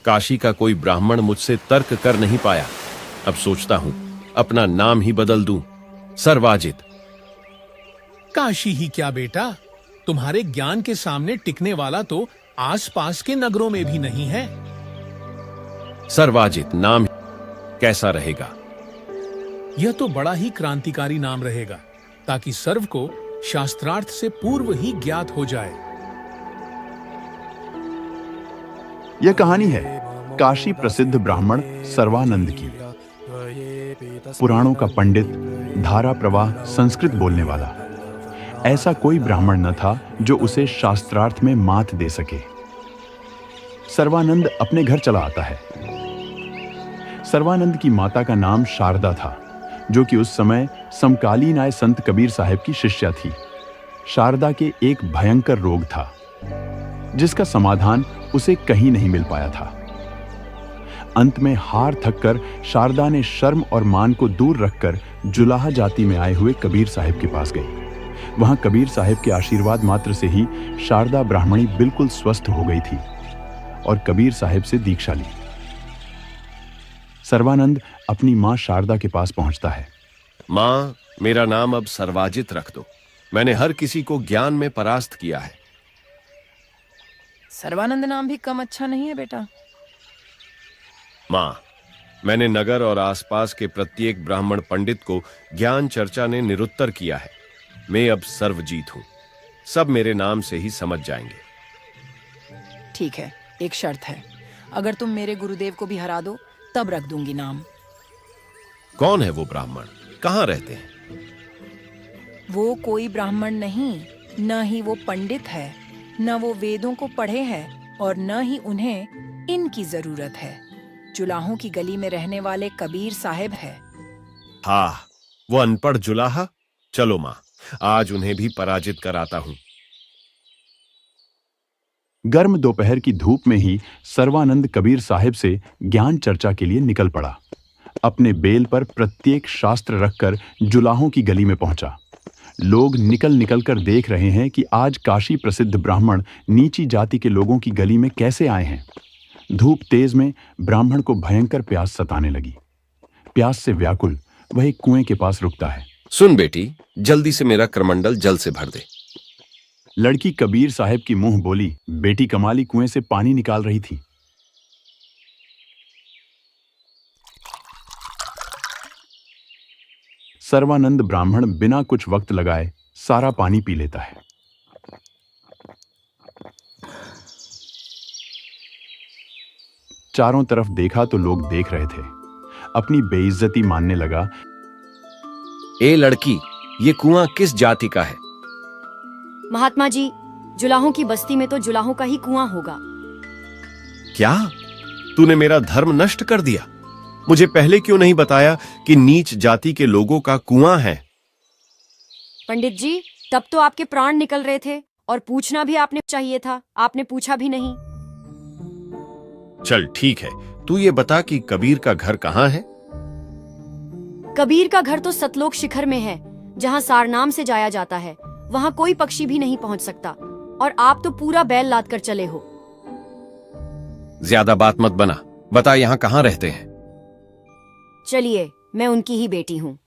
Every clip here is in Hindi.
काशी का कोई ब्राह्मण मुझसे तर्क कर नहीं पाया। अब सोचता हूं अपना नाम ही बदल दूं, सर्वाजित। काशी ही क्या बेटा, तुम्हारे ज्ञान के सामने टिकने वाला तो आसपास के नगरों में भी नहीं है। सर्वाजित नाम कैसा रहेगा? यह तो बड़ा ही क्रांतिकारी नाम रहेगा, ताकि सर्व को शास्त्रार्थ से पूर्व ही ज्ञात हो जाए। यह कहानी है काशी प्रसिद्ध ब्राह्मण सर्वानंद की। पुराणों का पंडित, धारा प्रवाह संस्कृत बोलने वाला। ऐसा कोई ब्राह्मण न था जो उसे शास्त्रार्थ में मात दे सके। सर्वानंद अपने घर चला आता है। सर्वानंद की माता का नाम शारदा था, जो कि उस समय समकालीन आए संत कबीर साहब की शिष्या थी। शारदा के एक भयंकर रोग था, जिसका समाधान उसे कहीं नहीं मिल पाया था। अंत में हार थककर शारदा ने शर्म और मान को दूर रखकर जुलाहा जाति में आए हुए कबीर साहब के पास गई। वहां कबीर साहब के आशीर्वाद मात्र से ही शारदा ब्राह्मणी बिल्कुल स्वस्थ हो गई थी और कबीर साहब से दीक्षा ली। सर्वानंद अपनी मां शारदा के पास पहुंचता है। मां, मेरा नाम अब सर्वाजित रख दो। मैंने हर किसी को ज्ञान में परास्त किया है। सर्वानंद नाम भी कम अच्छा नहीं है बेटा। मां, मैंने नगर और आसपास के प्रत्येक ब्राह्मण पंडित को ज्ञान चर्चा ने निरुत्तर किया है। मैं अब सर्वजीत हूं। सब मेरे नाम से ही समझ जाएंगे। ठीक है, एक शर्त है। अगर तुम मेरे गुरुदेव को भी हरा दो तब रख दूंगी नाम। कौन है वो ब्राह्मण? कहां रहते हैं? वो कोई ब्राह्मण नहीं, न ही वो पंडित है, न वो वेदों को पढ़े हैं और न ही उन्हें इनकी जरूरत है। जुलाहों की गली में रहने वाले कबीर साहब है। हाँ, वो अनपढ़ जुलाहा। चलो मां, आज उन्हें भी पराजित कराता हूं। गर्म दोपहर की धूप में ही सर्वानंद कबीर साहब से ज्ञान चर्चा के लिए निकल पड़ा। अपने बेल पर प्रत्येक शास्त्र रखकर जुलाहों की गली में पहुंचा। लोग निकल निकल कर देख रहे हैं कि आज काशी प्रसिद्ध ब्राह्मण नीची जाति के लोगों की गली में कैसे आए हैं। धूप तेज में ब्राह्मण को भयंकर प्यास सताने लगी। प्यास से व्याकुल वह एक कुएं के पास रुकता है। सुन बेटी, जल्दी से मेरा करमंडल जल से भर दे। लड़की कबीर साहब की मुंह बोली। बेटी कमाली कुएं से पानी निकाल रही थी। सर्वानंद ब्राह्मण बिना कुछ वक्त लगाए सारा पानी पी लेता है। चारों तरफ देखा तो लोग देख रहे थे। अपनी बेइज्जती मानने लगा। ए लड़की, ये कुआं किस जाति का है? महात्मा जी, जुलाहों की बस्ती में तो जुलाहों का ही कुआं होगा। क्या? तूने मेरा धर्म नष्ट कर दिया। मुझे पहले क्यों नहीं बताया कि नीच जाति के लोगों का कुआं है? पंडित जी, तब तो आपके प्राण निकल रहे थे और पूछना भी आपने चाहिए था। आपने पूछा भी नहीं। चल ठीक है, तू ये बता कि कबीर का घर कहाँ है? कबीर का घर तो सतलोक शिखर में है, जहाँ सारनाम से जाया जाता है। वहाँ कोई पक्षी भी नहीं पहुँच सकता और आप तो पूरा बैल लाद कर चले हो। ज्यादा बात मत बना। बता यहाँ कहाँ रहते हैं? चलिए, मैं उनकी ही बेटी हूँ।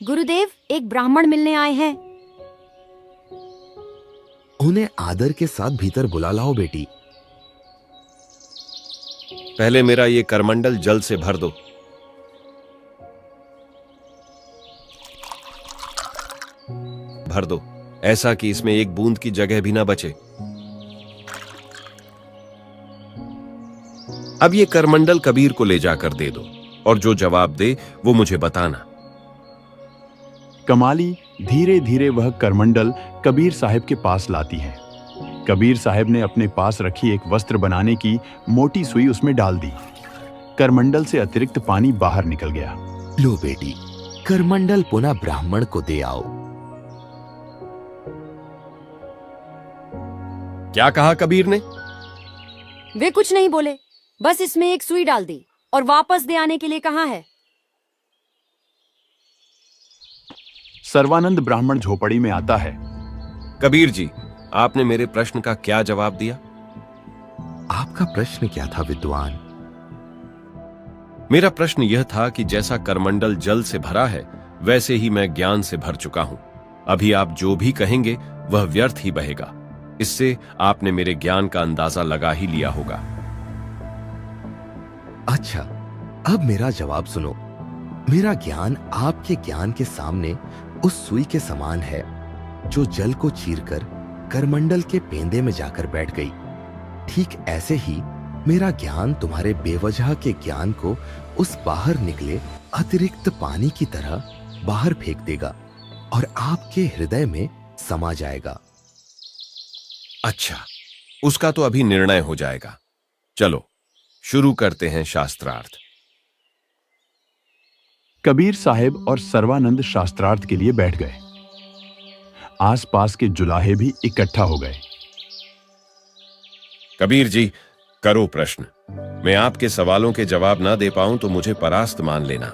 गुरुदेव, एक ब्राह्मण मिलने आए हैं। उन्हें आदर के साथ भीतर बुला लाओ बेटी। पहले मेरा ये करमंडल जल से भर दो। भर दो, ऐसा कि इसमें एक बूंद की जगह भी ना बचे। अब ये करमंडल कबीर को ले जाकर दे दो और जो जवाब दे वो मुझे बताना। कमाली धीरे धीरे वह करमंडल कबीर साहब के पास लाती है। कबीर साहब ने अपने पास रखी एक वस्त्र बनाने की मोटी सुई उसमें डाल दी। करमंडल से अतिरिक्त पानी बाहर निकल गया। लो बेटी, करमंडल पुनः ब्राह्मण को दे आओ। क्या कहा कबीर ने? वे कुछ नहीं बोले, बस इसमें एक सुई डाल दी। और वापस दे आने के लिए कहाँ है? सर्वानंद ब्राह्मण झोपड़ी में आता है। कबीर जी, आपने मेरे प्रश्न का क्या जवाब दिया? आपका प्रश्न क्या था विद्वान? मेरा प्रश्न यह था कि जैसा करमंडल जल से भरा है, वैसे ही मैं ज्ञान से भर चुका हूं। अभी आप जो भी कहेंगे वह व्यर्थ ही बहेगा। इससे आपने मेरे ज्ञान का अंदाजा लगा ही लिया होगा। अच्छा, अब मेरा जवाब सुनो। मेरा ज्ञान आपके ज्ञान के सामने उस सुई के समान है जो जल को चीरकर करमंडल के पेंदे में जाकर बैठ गई। ठीक ऐसे ही मेरा ज्ञान तुम्हारे बेवजह के ज्ञान को उस बाहर निकले अतिरिक्त पानी की तरह बाहर फेंक देगा और आपके हृदय में समा जाएगा। अच्छा, उसका तो अभी निर्णय हो जाएगा। चलो शुरू करते हैं शास्त्रार्थ। कबीर साहब और सर्वानंद शास्त्रार्थ के लिए बैठ गए। आसपास के जुलाहे भी इकट्ठा हो गए। कबीर जी, करो प्रश्न। मैं आपके सवालों के जवाब ना दे पाऊं तो मुझे परास्त मान लेना।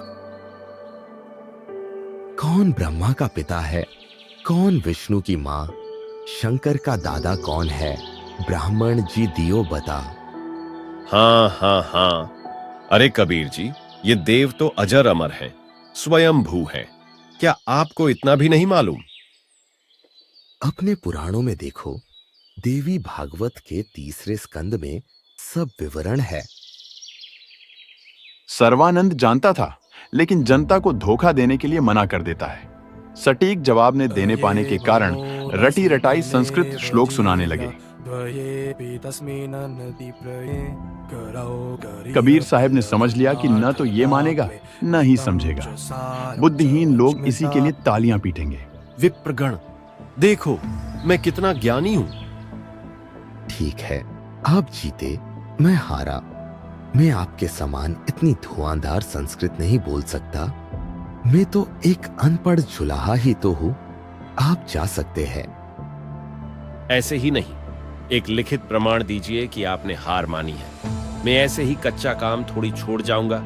कौन ब्रह्मा का पिता है? कौन विष्णु की मां? शंकर का दादा कौन है? ब्राह्मण जी दियो बता। हाँ हाँ हाँ, अरे कबीर जी, ये देव तो अजर अमर हैं, स्वयंभू हैं। क्या आपको इतना भी नहीं मालूम? अपने पुराणों में देखो, देवी भागवत के 3 स्कंद में सब विवरण है। सर्वानंद जानता था, लेकिन जनता को धोखा देने के लिए मना कर देता है। सटीक जवाब ने देने पाने के कारण रटी रटाई संस्कृत श्लोक सुनाने लगे। कबीर साहब ने समझ लिया कि न तो ये मानेगा न ही समझेगा। बुद्धिहीन लोग इसी के लिए तालियां पीटेंगे। विप्रगण, देखो मैं कितना ज्ञानी हूं। ठीक है, आप जीते, मैं हारा। मैं आपके समान इतनी धुआंधार संस्कृत नहीं बोल सकता। मैं तो एक अनपढ़ जुलाहा ही तो हूं। आप जा सकते हैं। ऐसे ही नहीं, एक लिखित प्रमाण दीजिए कि आपने हार मानी है। मैं ऐसे ही कच्चा काम थोड़ी छोड़ जाऊंगा।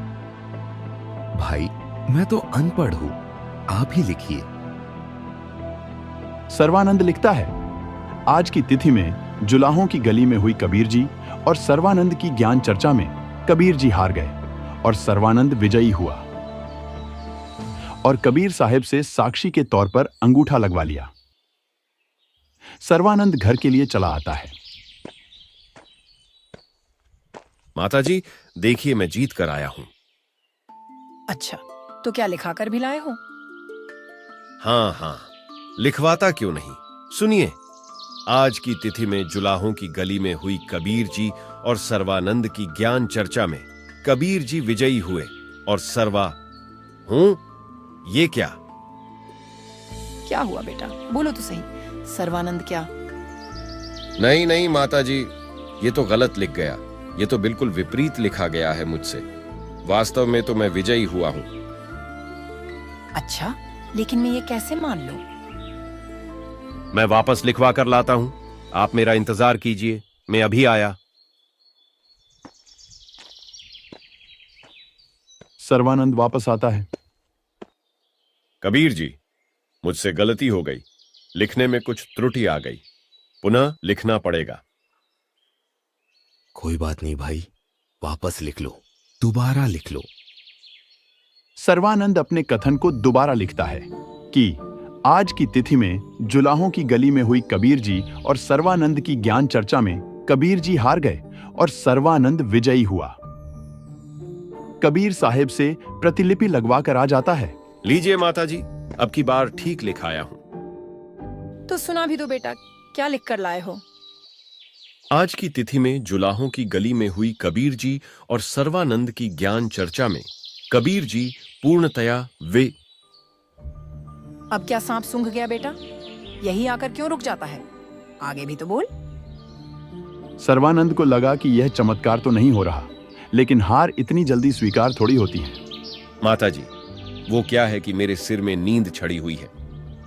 भाई, मैं तो अनपढ़ हूं, आप ही लिखिए। सर्वानंद लिखता है, आज की तिथि में जुलाहों की गली में हुई कबीर जी और सर्वानंद की ज्ञान चर्चा में कबीर जी हार गए और सर्वानंद विजयी हुआ और कबीर साहब से साक्षी के तौर पर अंगूठा लगवा लिया। सर्वानंद घर के लिए चला आता है। माताजी, देखिए मैं जीत कर आया हूं। अच्छा, तो क्या लिखा कर भी लाए हो? हाँ हाँ, लिखवाता क्यों नहीं। सुनिए, आज की तिथि में जुलाहों की गली में हुई कबीर जी और सर्वानंद की ज्ञान चर्चा में कबीर जी विजयी हुए और सर्वा हूं। ये क्या? क्या हुआ बेटा, बोलो तो सही। सर्वानंद क्या? नहीं नहीं माताजी, ये तो गलत लिख गया। ये तो बिल्कुल विपरीत लिखा गया है मुझसे। वास्तव में तो मैं विजयी हुआ हूं। अच्छा, लेकिन मैं ये कैसे मान लूं? मैं वापस लिखवा कर लाता हूं, आप मेरा इंतजार कीजिए, मैं अभी आया। सर्वानंद वापस आता है। कबीर जी, मुझसे गलती हो गई। लिखने में कुछ त्रुटि आ गई, पुनः लिखना पड़ेगा। कोई बात नहीं भाई, वापस लिख लो, दोबारा लिख लो। सर्वानंद अपने कथन को दोबारा लिखता है कि आज की तिथि में जुलाहों की गली में हुई कबीर जी और सर्वानंद की ज्ञान चर्चा में कबीर जी हार गए और सर्वानंद विजयी हुआ। कबीर साहब से प्रतिलिपि लगवा कर आ जाता है। लीजिए माताजी, अब की बार ठीक लिखाया हूं। तो सुना भी दो बेटा, क्या लिख कर लाए हो? आज की तिथि में जुलाहों की गली में हुई कबीर जी और सर्वानंद की ज्ञान चर्चा में कबीर जी पूर्णतया वे। अब क्या सांप सूंघ गया बेटा? यही आकर क्यों रुक जाता है? आगे भी तो बोल। सर्वानंद को लगा कि यह चमत्कार तो नहीं हो रहा, लेकिन हार इतनी जल्दी स्वीकार थोड़ी होती है। माताजी, वो क्या है कि मेरे सिर में नींद छड़ी हुई है।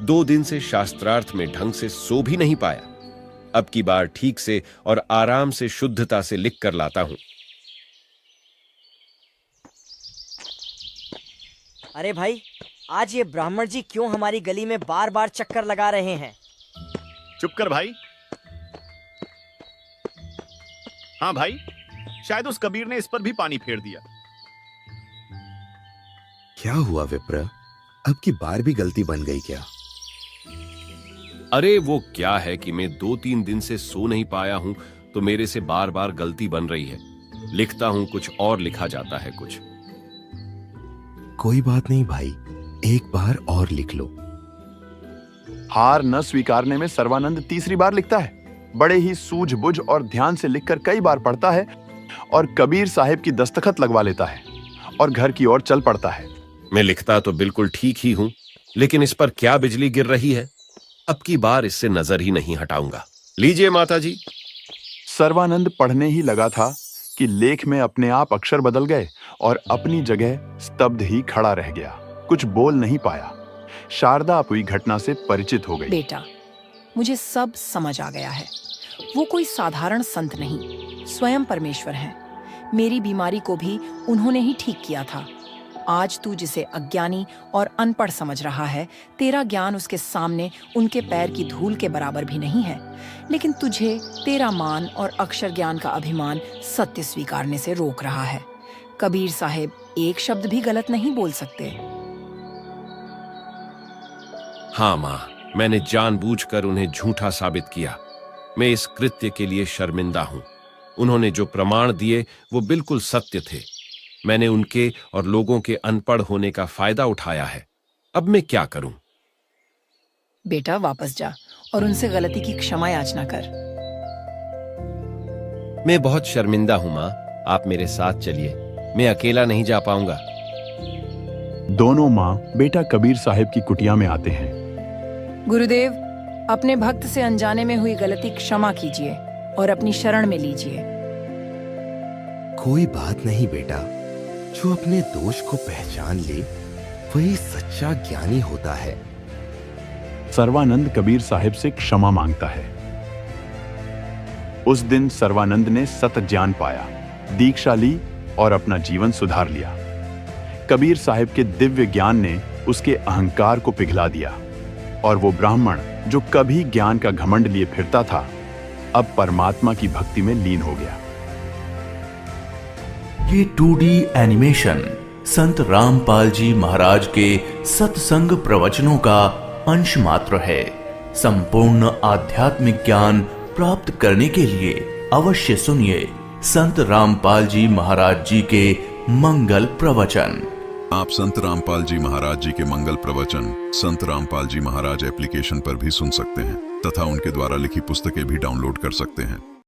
2 दिन से शास्त्रार्थ में ढंग से सो भी नहीं पाया। अब की बार ठीक से और आराम से शुद्धता से लिख कर लाता हूं। अरे भाई, आज ये ब्राह्मण जी क्यों हमारी गली में बार बार चक्कर लगा रहे हैं? चुप कर भाई। हाँ भाई, शायद उस कबीर ने इस पर भी पानी फेर दिया। क्या हुआ विप्र? अब की बार भी गलती बन गई क्या? अरे वो क्या है कि मैं 2-3 दिन से सो नहीं पाया हूं, तो मेरे से बार बार गलती बन रही है। लिखता हूं कुछ और लिखा जाता है कुछ। कोई बात नहीं भाई, एक बार और लिख लो। हार न स्वीकारने में सर्वानंद तीसरी बार लिखता है। बड़े ही सूझबूझ और ध्यान से लिखकर कई बार पढ़ता है और कबीर साहब की दस्तखत लगवा लेता है और घर की ओर चल पड़ता है। मैं लिखता तो बिल्कुल ठीक ही हूं, लेकिन इस पर क्या बिजली गिर रही है। अब की बार इससे नजर ही नहीं हटाऊंगा। लीजिए माताजी। सर्वानंद पढ़ने ही लगा था कि लेख में अपने आप अक्षर बदल गए और अपनी जगह स्तब्ध ही खड़ा रह गया। कुछ बोल नहीं पाया। शारदा अब हुई घटना से परिचित हो गई। बेटा, मुझे सब समझ आ गया है। वो कोई साधारण संत नहीं, स्वयं परमेश्वर हैं। मेरी बीमारी को भी उन्होंने ही ठीक किया था। आज तू जिसे अज्ञानी और अनपढ़ समझ रहा है, तेरा ज्ञान उसके सामने उनके पैर की धूल के बराबर भी नहीं है। लेकिन तुझे तेरा मान और अक्षर ज्ञान का अभिमान सत्य स्वीकारने से रोक रहा है। कबीर साहेब एक शब्द भी गलत नहीं बोल सकते। हाँ मां, मैंने जानबूझकर उन्हें झूठा साबित किया। मैं इस कृत्य के लिए शर्मिंदा हूं। उन्होंने जो प्रमाण दिए वो बिल्कुल सत्य थे। मैंने उनके और लोगों के अनपढ़ होने का फायदा उठाया है। अब मैं क्या करूं? बेटा, वापस जा और उनसे गलती की क्षमा याचना कर। मैं बहुत शर्मिंदा हूं मां, आप मेरे साथ चलिए। मैं अकेला नहीं जा पाऊंगा। दोनों माँ बेटा कबीर साहब की कुटिया में आते हैं। गुरुदेव, अपने भक्त से अनजाने में हुई गलती क्षमा कीजिए और अपनी शरण में लीजिए। कोई बात नहीं बेटा, जो अपने दोष को पहचान ले वही सच्चा ज्ञानी होता है। सर्वानंद कबीर साहब से क्षमा मांगता है। उस दिन सर्वानंद ने सत ज्ञान पाया, दीक्षा ली और अपना जीवन सुधार लिया। कबीर साहब के दिव्य ज्ञान ने उसके अहंकार को पिघला दिया और वो ब्राह्मण जो कभी ज्ञान का घमंड लिए फिरता था, अब परमात्मा की भक्ति में लीन हो गया। ये 2D एनिमेशन संत रामपाल जी महाराज के सत्संग प्रवचनों का अंश मात्र है। संपूर्ण आध्यात्मिक ज्ञान प्राप्त करने के लिए अवश्य सुनिए संत रामपाल जी महाराज जी के मंगल प्रवचन। आप संत रामपाल जी महाराज जी के मंगल प्रवचन संत रामपाल जी महाराज एप्लीकेशन पर भी सुन सकते हैं तथा उनके द्वारा लिखी पुस्तकें भी डाउनलोड कर सकते हैं।